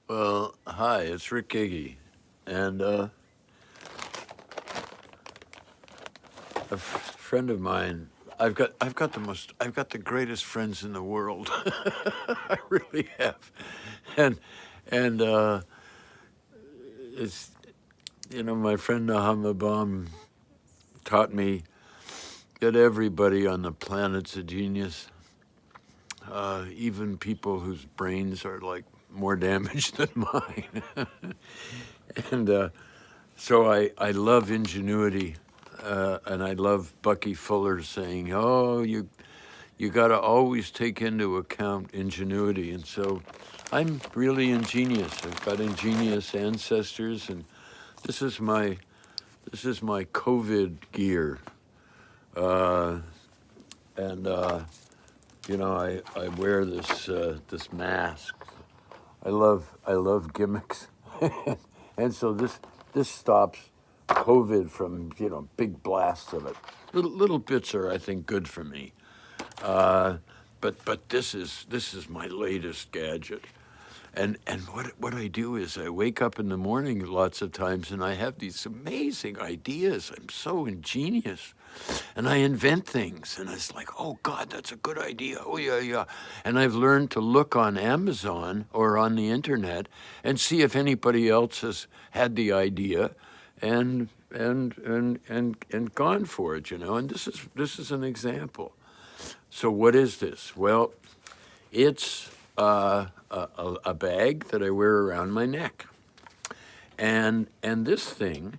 Well, hi, it's Rick Giggy, and friend of mine. I've got the greatest friends in the world. I really have, and and it's my friend Nahama Baum taught me that everybody on the planet's a genius, even people whose brains are like more damaged than mine, and so I love ingenuity, and I love Bucky Fuller saying, "Oh, you got to always take into account ingenuity." And so, I'm really ingenious. I've got ingenious ancestors, and this is my this is my COVID gear, uh, and I wear this mask. I love gimmicks, and so this stops COVID from big blasts of it. Little bits are, I think, good for me. Uh, but this is my latest gadget. And what I do is I wake up in the morning lots of times and I have these amazing ideas. I'm so ingenious. And I invent things and it's like, oh God, that's a good idea. Oh yeah, yeah. And I've learned to look on Amazon or on the internet and see if anybody else has had the idea and gone for it, And this is an example. So what is this? Well, it's a bag that I wear around my neck, and this thing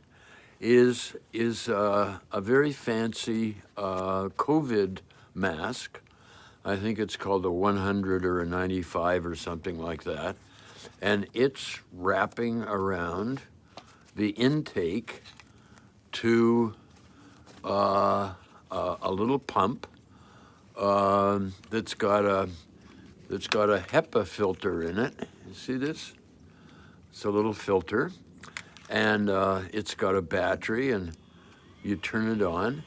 is a very fancy COVID mask. I think it's called a 100 or a 95 or something like that, and it's wrapping around the intake to a little pump that's got a HEPA filter in it. You see this? It's a little filter, and it's got a battery, and you turn it on.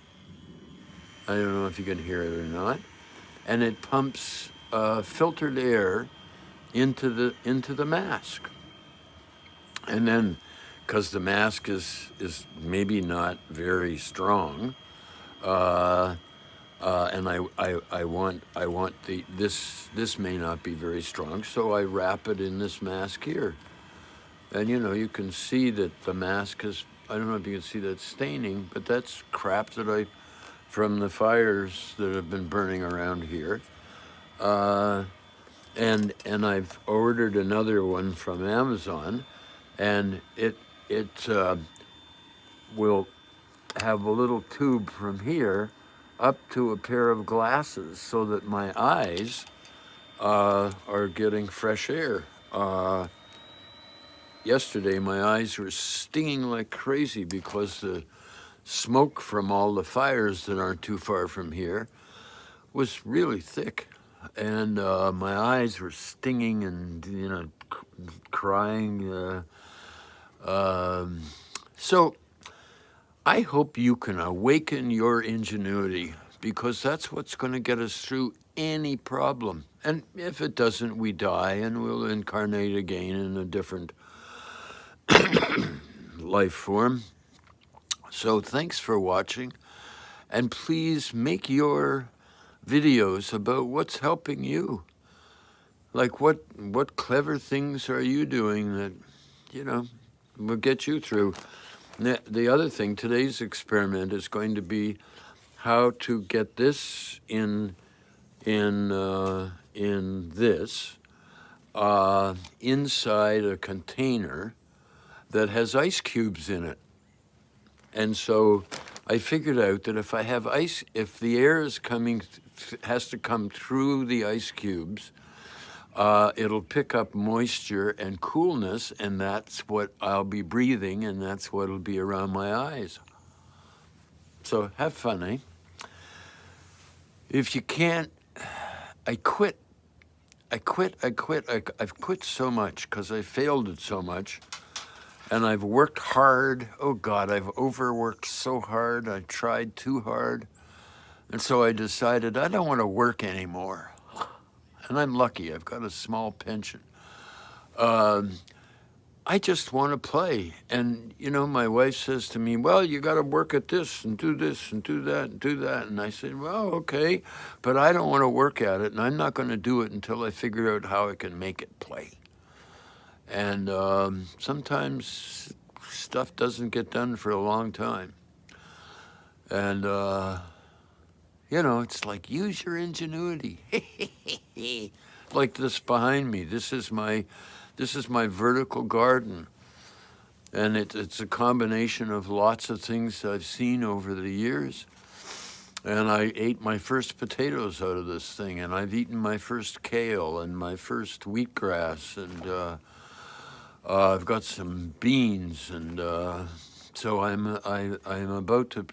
I don't know if you can hear it or not, and it pumps filtered air into the mask, and then because the mask is maybe not very strong, uh, and I want this may not be very strong, so I wrap it in this mask here. And you can see that the mask is, I don't know if you can see that staining, but that's crap from the fires that have been burning around here. Uh, and I've ordered another one from Amazon, and it will have a little tube from here up to a pair of glasses so that my eyes are getting fresh air. Yesterday, my eyes were stinging like crazy because the smoke from all the fires that aren't too far from here was really thick. And my eyes were stinging and, crying. So I hope you can awaken your ingenuity because that's what's going to get us through any problem. And if it doesn't, we die and we'll incarnate again in a different life form. So thanks for watching, and please make your videos about what's helping you. Like what clever things are you doing that, will get you through. The other thing, today's experiment is going to be how to get this in this inside a container that has ice cubes in it. And so I figured out that if I have ice, if the air is has to come through the ice cubes, it'll pick up moisture and coolness, and that's what I'll be breathing, and that's what'll be around my eyes. So have fun, eh? If you can't, I quit. I've quit so much because I failed at so much. And I've worked hard. Oh God, I've overworked so hard. I tried too hard. And so I decided I don't want to work anymore. And I'm lucky, I've got a small pension. I just want to play. And, you know, my wife says to me, well, you got to work at this and do this and do that and do that. And I said, well, okay, but I don't want to work at it. And I'm not going to do it until I figure out how I can make it play. And sometimes stuff doesn't get done for a long time. And, you know, it's like, use your ingenuity. Like this behind me. This is my vertical garden. And it's a combination of lots of things I've seen over the years. And I ate my first potatoes out of this thing, and I've eaten my first kale and my first wheatgrass, and I've got some beans, and so I'm about to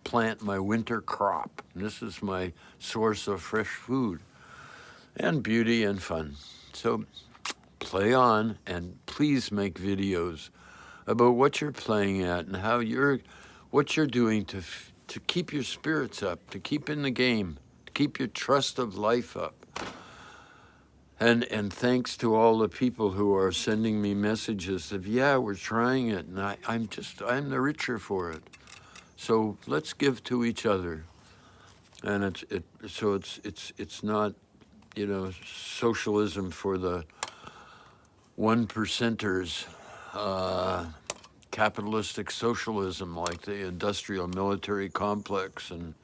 plant my winter crop. This is my source of fresh food and beauty and fun. So play on, and please make videos about what you're playing at and what you're doing to keep your spirits up, to keep in the game, to keep your trust of life up. And thanks to all the people who are sending me messages of, yeah, we're trying it, and I'm the richer for it. So let's give to each other. And it's not, you know, socialism for the 1%ers, capitalistic socialism like the industrial military complex and